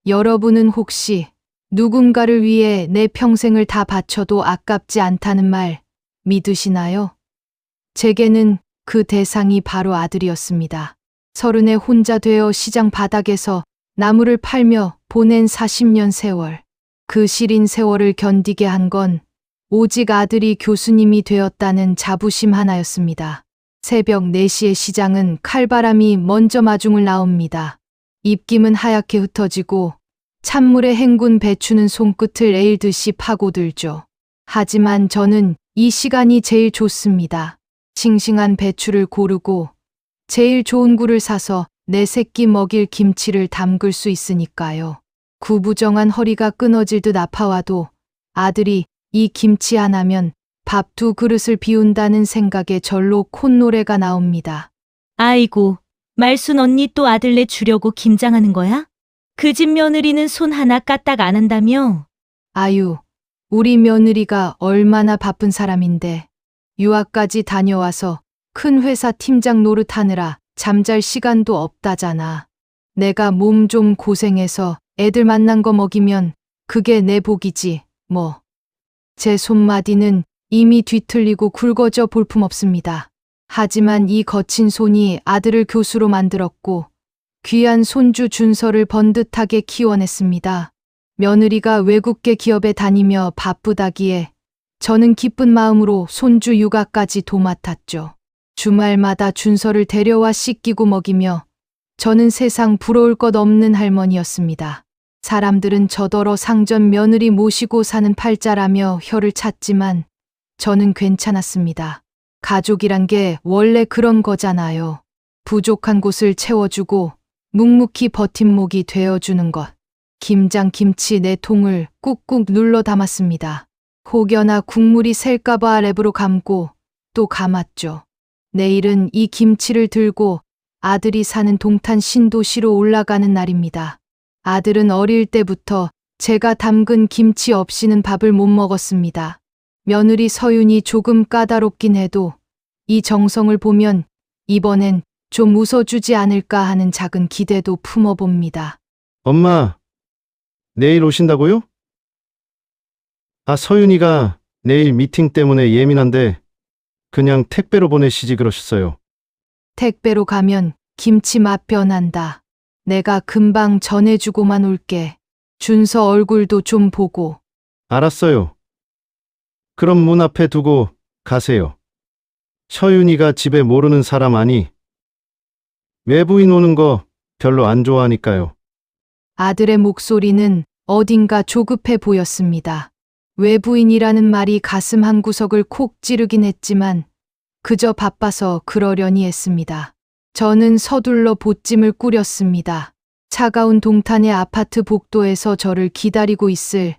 여러분은 혹시 누군가를 위해 내 평생을 다 바쳐도 아깝지 않다는 말 믿으시나요? 제게는 그 대상이 바로 아들이었습니다. 30에 혼자 되어 시장 바닥에서 나무를 팔며 보낸 40년 세월. 그 시린 세월을 견디게 한 건 오직 아들이 교수님이 되었다는 자부심 하나였습니다. 새벽 4시의 시장은 칼바람이 먼저 마중을 나옵니다. 입김은 하얗게 흩어지고 찬물에 헹군 배추는 손끝을 에일듯이 파고들죠. 하지만 저는 이 시간이 제일 좋습니다. 싱싱한 배추를 고르고 제일 좋은 굴을 사서 내 새끼 먹일 김치를 담글 수 있으니까요. 구부정한 허리가 끊어질 듯 아파와도 아들이 이 김치 하나면 밥 2그릇을 비운다는 생각에 절로 콧노래가 나옵니다. 아이고, 말순 언니 또 아들내 주려고 김장하는 거야? 그 집 며느리는 손 하나 까딱 안 한다며? 아유, 우리 며느리가 얼마나 바쁜 사람인데 유학까지 다녀와서 큰 회사 팀장 노릇하느라 잠잘 시간도 없다잖아. 내가 몸 좀 고생해서 애들 만난 거 먹이면 그게 내 복이지, 뭐. 제 손마디는 이미 뒤틀리고 굵어져 볼품없습니다. 하지만 이 거친 손이 아들을 교수로 만들었고 귀한 손주 준서를 번듯하게 키워냈습니다. 며느리가 외국계 기업에 다니며 바쁘다기에 저는 기쁜 마음으로 손주 육아까지 도맡았죠. 주말마다 준서를 데려와 씻기고 먹이며 저는 세상 부러울 것 없는 할머니였습니다. 사람들은 저더러 상전 며느리 모시고 사는 팔자라며 혀를 찼지만 저는 괜찮았습니다. 가족이란 게 원래 그런 거잖아요. 부족한 곳을 채워주고 묵묵히 버팀목이 되어주는 것. 김장 김치 4통을 꾹꾹 눌러 담았습니다. 혹여나 국물이 셀까봐 랩으로 감고 또 감았죠. 내일은 이 김치를 들고 아들이 사는 동탄 신도시로 올라가는 날입니다. 아들은 어릴 때부터 제가 담근 김치 없이는 밥을 못 먹었습니다. 며느리 서윤이 조금 까다롭긴 해도 이 정성을 보면 이번엔 좀 웃어주지 않을까 하는 작은 기대도 품어봅니다. 엄마, 내일 오신다고요? 아, 서윤이가 내일 미팅 때문에 예민한데 그냥 택배로 보내시지 그러셨어요. 택배로 가면 김치 맛 변한다. 내가 금방 전해주고만 올게. 준서 얼굴도 좀 보고. 알았어요. 그럼 문 앞에 두고 가세요. 서윤이가 집에 모르는 사람 아니. 외부인 오는 거 별로 안 좋아하니까요. 아들의 목소리는 어딘가 조급해 보였습니다. 외부인이라는 말이 가슴 한구석을 콕 찌르긴 했지만 그저 바빠서 그러려니 했습니다. 저는 서둘러 보찜을 꾸렸습니다. 차가운 동탄의 아파트 복도에서 저를 기다리고 있을,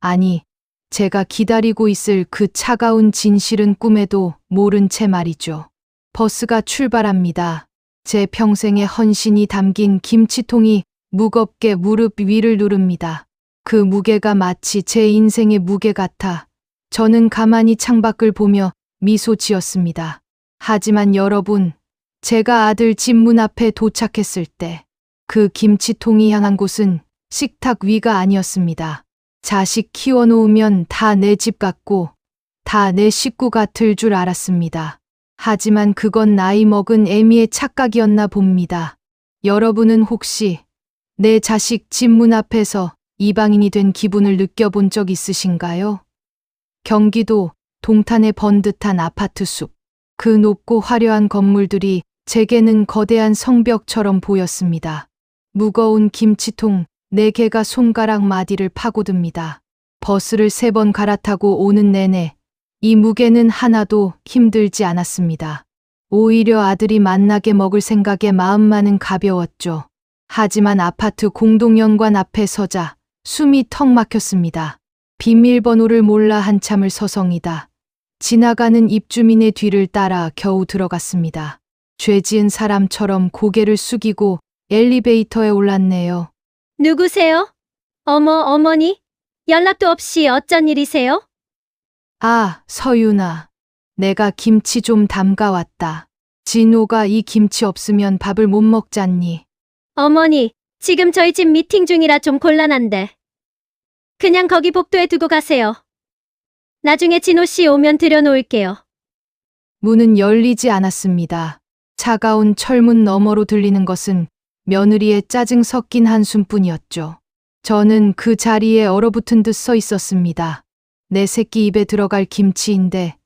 아니, 제가 기다리고 있을 그 차가운 진실은 꿈에도 모른 채 말이죠. 버스가 출발합니다. 제 평생의 헌신이 담긴 김치통이 무겁게 무릎 위를 누릅니다. 그 무게가 마치 제 인생의 무게 같아 저는 가만히 창밖을 보며 미소 지었습니다. 하지만 여러분, 제가 아들 집 문 앞에 도착했을 때 그 김치통이 향한 곳은 식탁 위가 아니었습니다. 자식 키워놓으면 다 내 집 같고 다 내 식구 같을 줄 알았습니다. 하지만 그건 나이 먹은 애미의 착각이었나 봅니다. 여러분은 혹시 내 자식 집 문 앞에서 이방인이 된 기분을 느껴본 적 있으신가요? 경기도 동탄의 번듯한 아파트 숲. 그 높고 화려한 건물들이 제게는 거대한 성벽처럼 보였습니다. 무거운 김치통 4개가 손가락 마디를 파고듭니다. 버스를 3번 갈아타고 오는 내내 이 무게는 하나도 힘들지 않았습니다. 오히려 아들이 만나게 먹을 생각에 마음만은 가벼웠죠. 하지만 아파트 공동연관 앞에 서자 숨이 턱 막혔습니다. 비밀번호를 몰라 한참을 서성이다 지나가는 입주민의 뒤를 따라 겨우 들어갔습니다. 죄 지은 사람처럼 고개를 숙이고 엘리베이터에 올랐네요. 누구세요? 어머니? 연락도 없이 어쩐 일이세요? 아, 서윤아. 내가 김치 좀 담가왔다. 진호가 이 김치 없으면 밥을 못 먹잖니. 어머니, 지금 저희 집 미팅 중이라 좀 곤란한데. 그냥 거기 복도에 두고 가세요. 나중에 진호 씨 오면 들여놓을게요. 문은 열리지 않았습니다. 차가운 철문 너머로 들리는 것은 며느리의 짜증 섞인 한숨뿐이었죠. 저는 그 자리에 얼어붙은 듯 서 있었습니다. 내 새끼 입에 들어갈 김치인데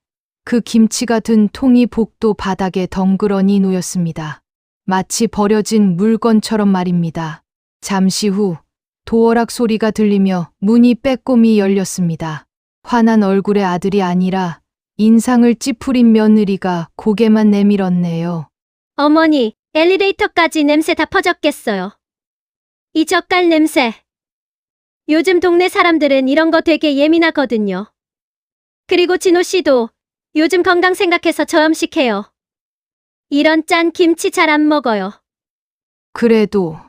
그 김치가 든 통이 복도 바닥에 덩그러니 놓였습니다. 마치 버려진 물건처럼 말입니다. 잠시 후 도어락 소리가 들리며 문이 빼꼼히 열렸습니다. 화난 얼굴의 아들이 아니라 인상을 찌푸린 며느리가 고개만 내밀었네요. 어머니, 엘리베이터까지 냄새 다 퍼졌겠어요. 이 젓갈 냄새. 요즘 동네 사람들은 이런 거 되게 예민하거든요. 그리고 진호 씨도 요즘 건강 생각해서 저염식해요. 이런 짠 김치 잘 안 먹어요. 그래도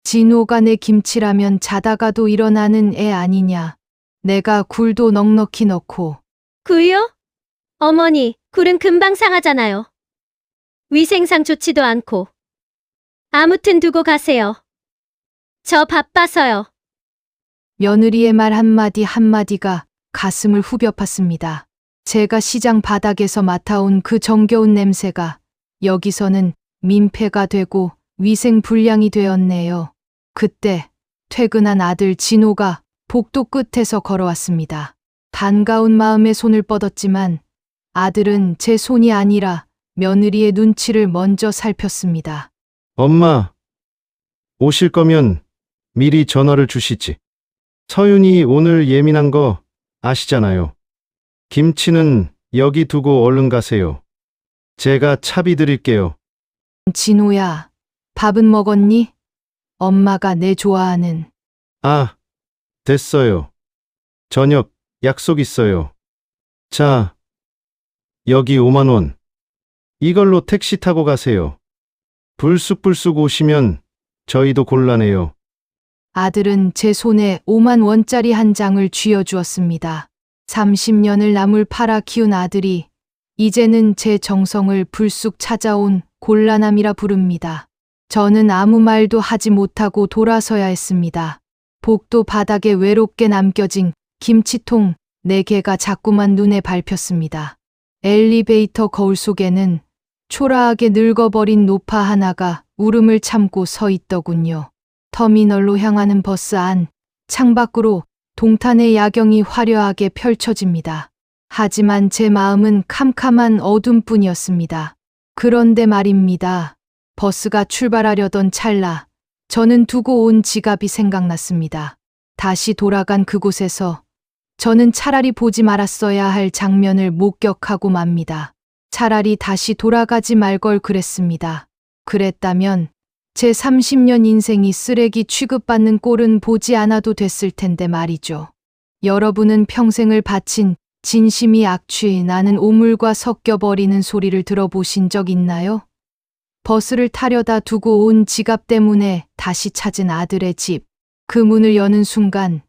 진호가 내 김치라면 자다가도 일어나는 애 아니냐. 내가 굴도 넉넉히 넣고. 굴요? 어머니, 굴은 금방 상하잖아요. 위생상 좋지도 않고. 아무튼 두고 가세요. 저 바빠서요. 며느리의 말 한마디 한마디가 가슴을 후벼 팠습니다. 제가 시장 바닥에서 맡아온 그 정겨운 냄새가 여기서는 민폐가 되고 위생 불량이 되었네요. 그때 퇴근한 아들 진호가 복도 끝에서 걸어왔습니다. 반가운 마음에 손을 뻗었지만 아들은 제 손이 아니라 며느리의 눈치를 먼저 살폈습니다. 엄마, 오실 거면 미리 전화를 주시지. 서윤이 오늘 예민한 거 아시잖아요. 김치는 여기 두고 얼른 가세요. 제가 차비 드릴게요. 진호야, 밥은 먹었니? 엄마가 내 좋아하는. 아, 됐어요. 저녁 약속 있어요. 자, 여기 5만 원. 이걸로 택시 타고 가세요. 불쑥불쑥 오시면 저희도 곤란해요. 아들은 제 손에 5만 원짜리 한 장을 쥐어주었습니다. 30년을 나물 팔아 키운 아들이 이제는 제 정성을 불쑥 찾아온 곤란함이라 부릅니다. 저는 아무 말도 하지 못하고 돌아서야 했습니다. 복도 바닥에 외롭게 남겨진 김치통 4개가 자꾸만 눈에 밟혔습니다. 엘리베이터 거울 속에는 초라하게 늙어버린 노파 하나가 울음을 참고 서 있더군요. 터미널로 향하는 버스 안, 창밖으로 동탄의 야경이 화려하게 펼쳐집니다. 하지만 제 마음은 캄캄한 어둠뿐이었습니다. 그런데 말입니다. 버스가 출발하려던 찰나, 저는 두고 온 지갑이 생각났습니다. 다시 돌아간 그곳에서 저는 차라리 보지 말았어야 할 장면을 목격하고 맙니다. 차라리 다시 돌아가지 말 걸 그랬습니다. 그랬다면 제 30년 인생이 쓰레기 취급받는 꼴은 보지 않아도 됐을 텐데 말이죠. 여러분은 평생을 바친 진심이 악취 나는 오물과 섞여버리는 소리를 들어보신 적 있나요? 버스를 타려다 두고 온 지갑 때문에 다시 찾은 아들의 집. 그 문을 여는 순간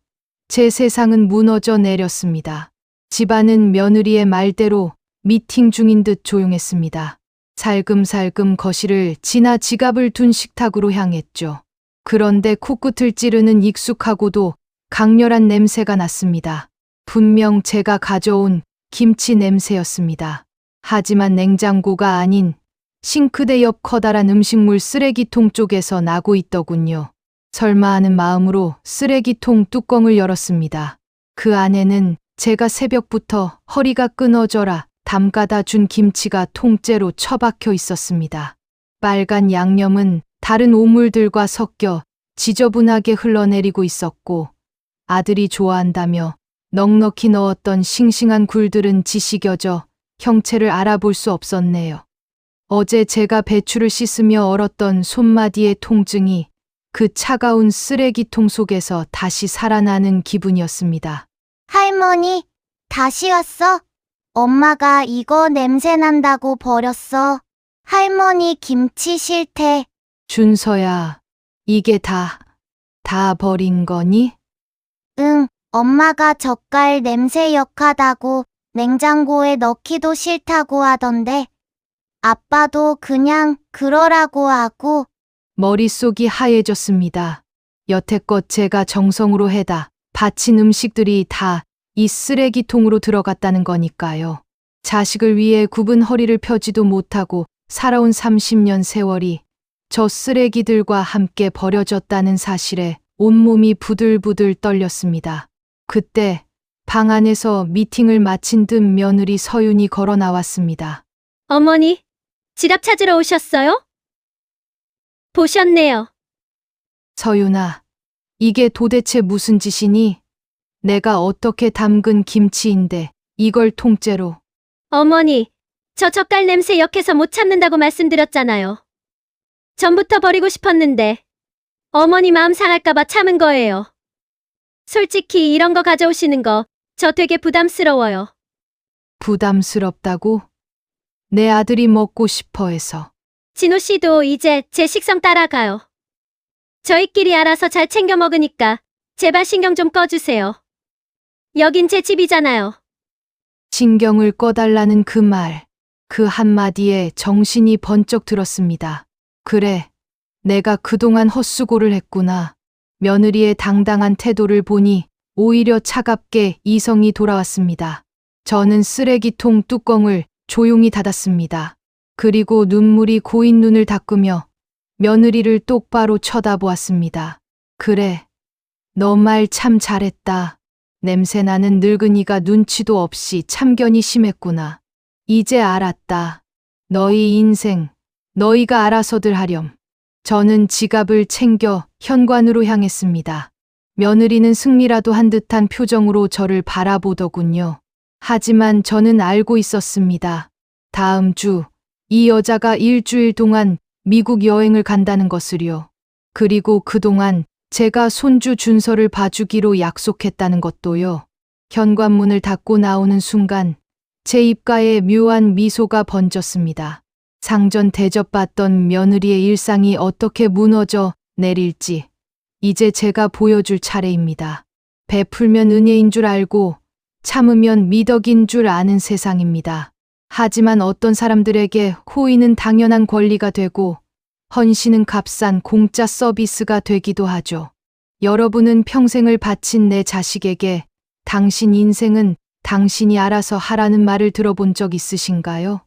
제 세상은 무너져 내렸습니다. 집안은 며느리의 말대로 미팅 중인 듯 조용했습니다. 살금살금 거실을 지나 지갑을 둔 식탁으로 향했죠. 그런데 코끝을 찌르는 익숙하고도 강렬한 냄새가 났습니다. 분명 제가 가져온 김치 냄새였습니다. 하지만 냉장고가 아닌 싱크대 옆 커다란 음식물 쓰레기통 쪽에서 나고 있더군요. 설마 하는 마음으로 쓰레기통 뚜껑을 열었습니다. 그 안에는 제가 새벽부터 허리가 끊어져라 담가다 준 김치가 통째로 처박혀 있었습니다. 빨간 양념은 다른 오물들과 섞여 지저분하게 흘러내리고 있었고 아들이 좋아한다며 넉넉히 넣었던 싱싱한 굴들은 지식여져 형체를 알아볼 수 없었네요. 어제 제가 배추를 씻으며 얼었던 손마디의 통증이 그 차가운 쓰레기통 속에서 다시 살아나는 기분이었습니다. 할머니, 다시 왔어? 엄마가 이거 냄새 난다고 버렸어. 할머니 김치 싫대. 준서야, 이게 다 버린 거니? 응, 엄마가 젓갈 냄새 역하다고 냉장고에 넣기도 싫다고 하던데. 아빠도 그냥 그러라고 하고. 머릿속이 하얘졌습니다. 여태껏 제가 정성으로 해다 바친 음식들이 다 이 쓰레기통으로 들어갔다는 거니까요. 자식을 위해 굽은 허리를 펴지도 못하고 살아온 30년 세월이 저 쓰레기들과 함께 버려졌다는 사실에 온몸이 부들부들 떨렸습니다. 그때 방 안에서 미팅을 마친 듯 며느리 서윤이 걸어 나왔습니다. 어머니, 지갑 찾으러 오셨어요? 보셨네요. 서윤아, 이게 도대체 무슨 짓이니? 내가 어떻게 담근 김치인데 이걸 통째로. 어머니, 저 젓갈 냄새 역해서 못 참는다고 말씀드렸잖아요. 전부터 버리고 싶었는데 어머니 마음 상할까봐 참은 거예요. 솔직히 이런 거 가져오시는 거 저 되게 부담스러워요. 부담스럽다고? 내 아들이 먹고 싶어 해서. 진호 씨도 이제 제 식성 따라가요. 저희끼리 알아서 잘 챙겨 먹으니까 제발 신경 좀 꺼주세요. 여긴 제 집이잖아요. 신경을 꺼달라는 그 말, 그 한마디에 정신이 번쩍 들었습니다. 그래, 내가 그동안 헛수고를 했구나. 며느리의 당당한 태도를 보니 오히려 차갑게 이성이 돌아왔습니다. 저는 쓰레기통 뚜껑을 조용히 닫았습니다. 그리고 눈물이 고인 눈을 닦으며 며느리를 똑바로 쳐다보았습니다. 그래, 너 말 참 잘했다. 냄새나는 늙은이가 눈치도 없이 참견이 심했구나. 이제 알았다. 너희 인생, 너희가 알아서들 하렴. 저는 지갑을 챙겨 현관으로 향했습니다. 며느리는 승리라도 한 듯한 표정으로 저를 바라보더군요. 하지만 저는 알고 있었습니다. 다음 주 이 여자가 일주일 동안 미국 여행을 간다는 것을요. 그리고 그동안 제가 손주 준서를 봐주기로 약속했다는 것도요. 현관문을 닫고 나오는 순간 제 입가에 묘한 미소가 번졌습니다. 상전 대접받던 며느리의 일상이 어떻게 무너져 내릴지 이제 제가 보여줄 차례입니다. 베풀면 은혜인 줄 알고 참으면 미덕인 줄 아는 세상입니다. 하지만 어떤 사람들에게 호의는 당연한 권리가 되고 헌신은 값싼 공짜 서비스가 되기도 하죠. 여러분은 평생을 바친 내 자식에게 당신 인생은 당신이 알아서 하라는 말을 들어본 적 있으신가요?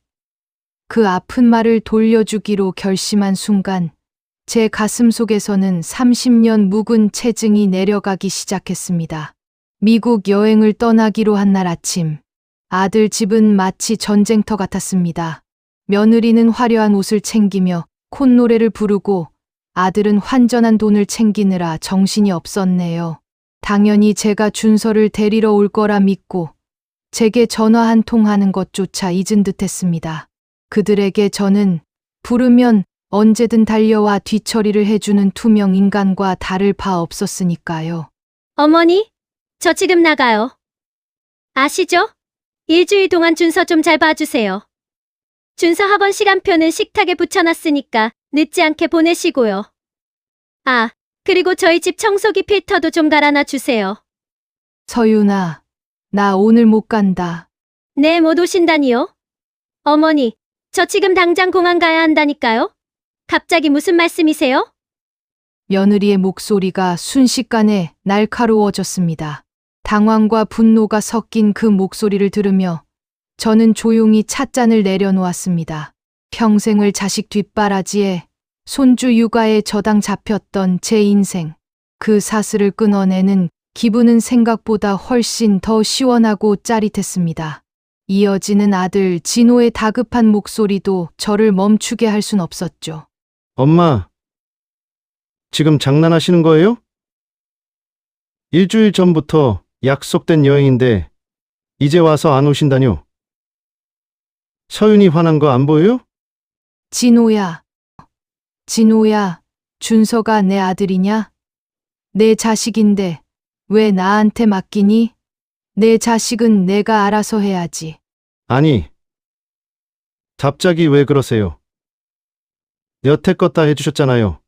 그 아픈 말을 돌려주기로 결심한 순간 제 가슴 속에서는 30년 묵은 체증이 내려가기 시작했습니다. 미국 여행을 떠나기로 한 날 아침, 아들 집은 마치 전쟁터 같았습니다. 며느리는 화려한 옷을 챙기며 콧노래를 부르고 아들은 환전한 돈을 챙기느라 정신이 없었네요. 당연히 제가 준서를 데리러 올 거라 믿고 제게 전화 한 통 하는 것조차 잊은 듯 했습니다. 그들에게 저는 부르면 언제든 달려와 뒤처리를 해주는 투명 인간과 다를 바 없었으니까요. 어머니, 저 지금 나가요. 아시죠? 일주일 동안 준서 좀 잘 봐주세요. 준서 학원 시간표는 식탁에 붙여놨으니까 늦지 않게 보내시고요. 아, 그리고 저희 집 청소기 필터도 좀 갈아놔 주세요. 서윤아, 나 오늘 못 간다. 네, 못 오신다니요? 어머니, 저 지금 당장 공항 가야 한다니까요? 갑자기 무슨 말씀이세요? 며느리의 목소리가 순식간에 날카로워졌습니다. 당황과 분노가 섞인 그 목소리를 들으며 저는 조용히 찻잔을 내려놓았습니다. 평생을 자식 뒷바라지에 손주 육아에 저당 잡혔던 제 인생. 그 사슬을 끊어내는 기분은 생각보다 훨씬 더 시원하고 짜릿했습니다. 이어지는 아들 진호의 다급한 목소리도 저를 멈추게 할 순 없었죠. 엄마, 지금 장난하시는 거예요? 일주일 전부터 약속된 여행인데 이제 와서 안 오신다뇨? 서윤이 화난 거 안 보여요? 진호야, 준서가 내 아들이냐? 내 자식인데 왜 나한테 맡기니? 내 자식은 내가 알아서 해야지. 아니, 갑자기 왜 그러세요? 여태껏 다 해주셨잖아요.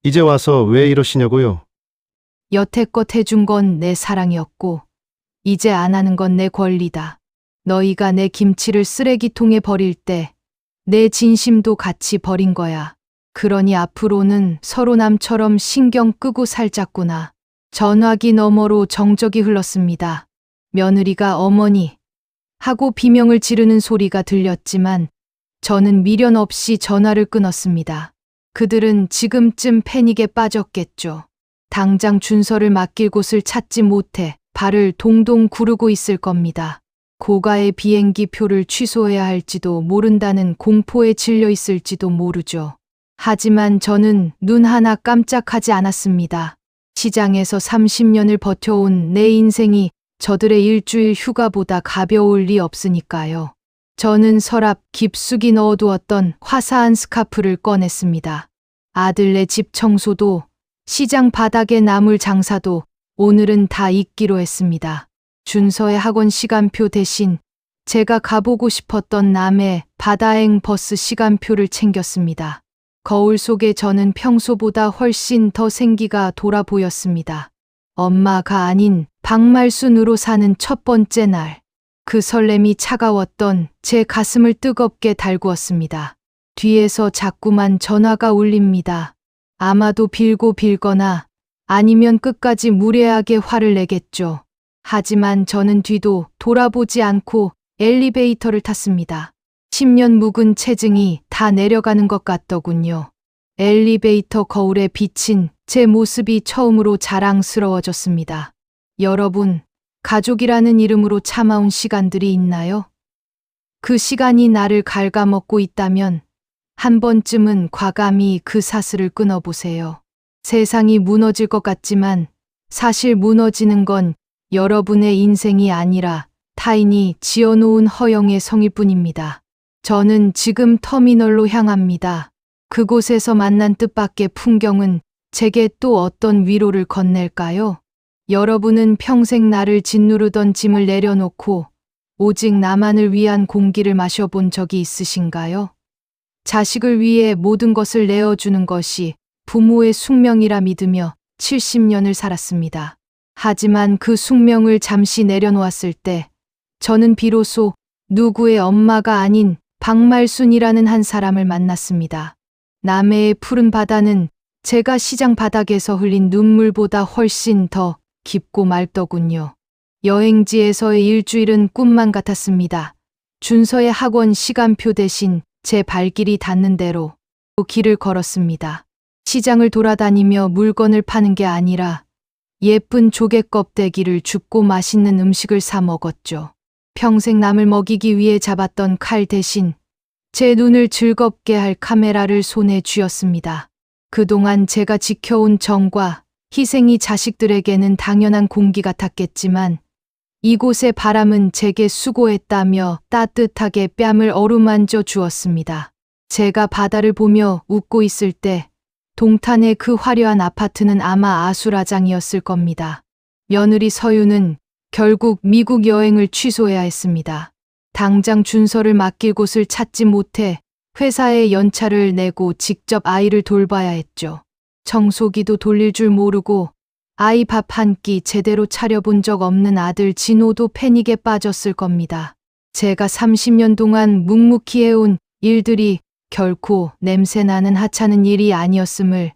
이제 와서 왜 이러시냐고요? 여태껏 해준 건 내 사랑이었고 이제 안 하는 건 내 권리다. 너희가 내 김치를 쓰레기통에 버릴 때 내 진심도 같이 버린 거야. 그러니 앞으로는 서로 남처럼 신경 끄고 살자꾸나. 전화기 너머로 정적이 흘렀습니다. 며느리가 어머니 하고 비명을 지르는 소리가 들렸지만 저는 미련 없이 전화를 끊었습니다. 그들은 지금쯤 패닉에 빠졌겠죠. 당장 준서를 맡길 곳을 찾지 못해 발을 동동 구르고 있을 겁니다. 고가의 비행기 표를 취소해야 할지도 모른다는 공포에 질려 있을지도 모르죠. 하지만 저는 눈 하나 깜짝하지 않았습니다. 시장에서 30년을 버텨온 내 인생이 저들의 일주일 휴가보다 가벼울 리 없으니까요. 저는 서랍 깊숙이 넣어두었던 화사한 스카프를 꺼냈습니다. 아들네 집 청소도 시장 바닥에 나물 장사도 오늘은 다 잊기로 했습니다. 준서의 학원 시간표 대신 제가 가보고 싶었던 남해 바다행 버스 시간표를 챙겼습니다. 거울 속에 저는 평소보다 훨씬 더 생기가 돌아 보였습니다. 엄마가 아닌 박말순으로 사는 첫 번째 날. 그 설렘이 차가웠던 제 가슴을 뜨겁게 달구었습니다. 뒤에서 자꾸만 전화가 울립니다. 아마도 빌고 빌거나 아니면 끝까지 무례하게 화를 내겠죠. 하지만 저는 뒤도 돌아보지 않고 엘리베이터를 탔습니다. 10년 묵은 체증이 다 내려가는 것 같더군요. 엘리베이터 거울에 비친 제 모습이 처음으로 자랑스러워졌습니다. 여러분, 가족이라는 이름으로 참아온 시간들이 있나요? 그 시간이 나를 갉아먹고 있다면 한 번쯤은 과감히 그 사슬을 끊어보세요. 세상이 무너질 것 같지만 사실 무너지는 건 여러분의 인생이 아니라 타인이 지어놓은 허영의 성일 뿐입니다. 저는 지금 터미널로 향합니다. 그곳에서 만난 뜻밖의 풍경은 제게 또 어떤 위로를 건넬까요? 여러분은 평생 나를 짓누르던 짐을 내려놓고 오직 나만을 위한 공기를 마셔본 적이 있으신가요? 자식을 위해 모든 것을 내어주는 것이 부모의 숙명이라 믿으며 70년을 살았습니다. 하지만 그 숙명을 잠시 내려놓았을 때 저는 비로소 누구의 엄마가 아닌 박말순이라는 한 사람을 만났습니다. 남해의 푸른 바다는 제가 시장 바닥에서 흘린 눈물보다 훨씬 더 깊고 맑더군요. 여행지에서의 일주일은 꿈만 같았습니다. 준서의 학원 시간표 대신 제 발길이 닿는 대로 길을 걸었습니다. 시장을 돌아다니며 물건을 파는 게 아니라 예쁜 조개 껍데기를 줍고 맛있는 음식을 사 먹었죠. 평생 남을 먹이기 위해 잡았던 칼 대신 제 눈을 즐겁게 할 카메라를 손에 쥐었습니다. 그동안 제가 지켜온 정과 희생이 자식들에게는 당연한 공기 같았겠지만 이곳의 바람은 제게 수고했다며 따뜻하게 뺨을 어루만져 주었습니다. 제가 바다를 보며 웃고 있을 때 동탄의 그 화려한 아파트는 아마 아수라장이었을 겁니다. 며느리 서유는 결국 미국 여행을 취소해야 했습니다. 당장 준서를 맡길 곳을 찾지 못해 회사에 연차를 내고 직접 아이를 돌봐야 했죠. 청소기도 돌릴 줄 모르고 아이 밥 한 끼 제대로 차려본 적 없는 아들 진호도 패닉에 빠졌을 겁니다. 제가 30년 동안 묵묵히 해온 일들이 결코 냄새나는 하찮은 일이 아니었음을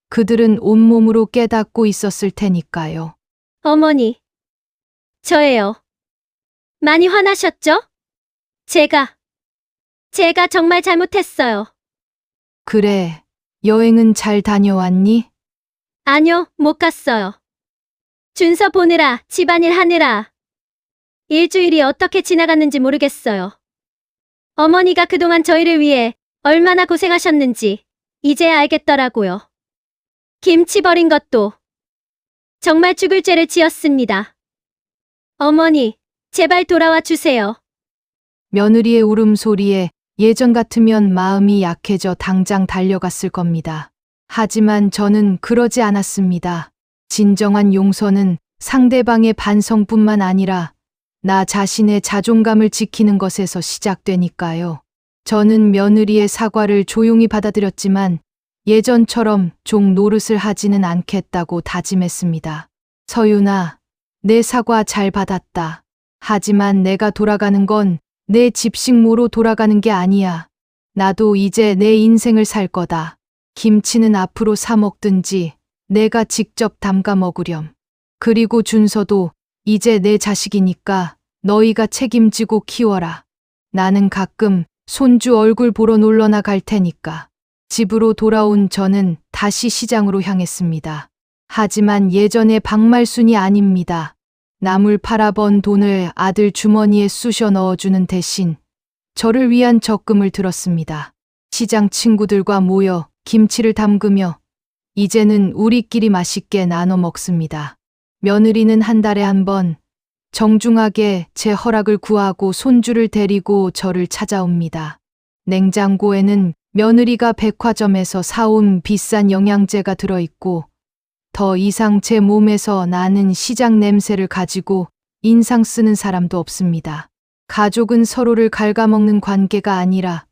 그들은 온몸으로 깨닫고 있었을 테니까요. 어머니, 저예요. 많이 화나셨죠? 제가 정말 잘못했어요. 그래, 여행은 잘 다녀왔니? 아니요, 못 갔어요. 준서 보느라, 집안일 하느라. 일주일이 어떻게 지나갔는지 모르겠어요. 어머니가 그동안 저희를 위해 얼마나 고생하셨는지 이제야 알겠더라고요. 김치 버린 것도 정말 죽을 죄를 지었습니다. 어머니, 제발 돌아와 주세요. 며느리의 울음소리에 예전 같으면 마음이 약해져 당장 달려갔을 겁니다. 하지만 저는 그러지 않았습니다. 진정한 용서는 상대방의 반성뿐만 아니라 나 자신의 자존감을 지키는 것에서 시작되니까요. 저는 며느리의 사과를 조용히 받아들였지만 예전처럼 종 노릇을 하지는 않겠다고 다짐했습니다. 서윤아, 내 사과 잘 받았다. 하지만 내가 돌아가는 건 내 집식모로 돌아가는 게 아니야. 나도 이제 내 인생을 살 거다. 김치는 앞으로 사 먹든지 내가 직접 담가 먹으렴. 그리고 준서도 이제 내 자식이니까 너희가 책임지고 키워라. 나는 가끔 손주 얼굴 보러 놀러 나갈 테니까. 집으로 돌아온 저는 다시 시장으로 향했습니다. 하지만 예전의 박말순이 아닙니다. 나물 팔아번 돈을 아들 주머니에 쑤셔 넣어주는 대신 저를 위한 적금을 들었습니다. 시장 친구들과 모여 김치를 담그며 이제는 우리끼리 맛있게 나눠 먹습니다. 며느리는 한 달에 한 번 정중하게 제 허락을 구하고 손주를 데리고 저를 찾아옵니다. 냉장고에는 며느리가 백화점에서 사온 비싼 영양제가 들어있고 더 이상 제 몸에서 나는 시장 냄새를 가지고 인상 쓰는 사람도 없습니다. 가족은 서로를 갉아먹는 관계가 아니라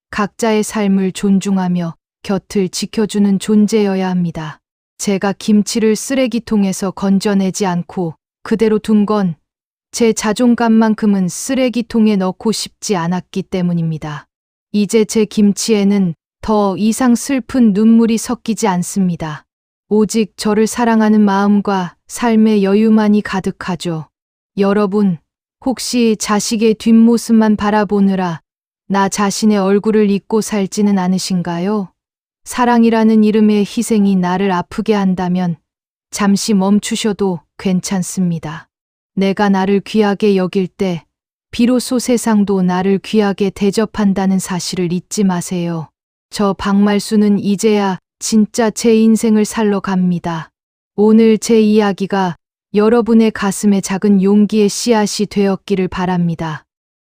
각자의 삶을 존중하며 곁을 지켜주는 존재여야 합니다. 제가 김치를 쓰레기통에서 건져내지 않고 그대로 둔 건 제 자존감만큼은 쓰레기통에 넣고 싶지 않았기 때문입니다. 이제 제 김치에는 더 이상 슬픈 눈물이 섞이지 않습니다. 오직 저를 사랑하는 마음과 삶의 여유만이 가득하죠. 여러분, 혹시 자식의 뒷모습만 바라보느라 나 자신의 얼굴을 잊고 살지는 않으신가요? 사랑이라는 이름의 희생이 나를 아프게 한다면 잠시 멈추셔도 괜찮습니다. 내가 나를 귀하게 여길 때 비로소 세상도 나를 귀하게 대접한다는 사실을 잊지 마세요. 저 박말수는 이제야 진짜 제 인생을 살러 갑니다. 오늘 제 이야기가 여러분의 가슴에 작은 용기의 씨앗이 되었기를 바랍니다.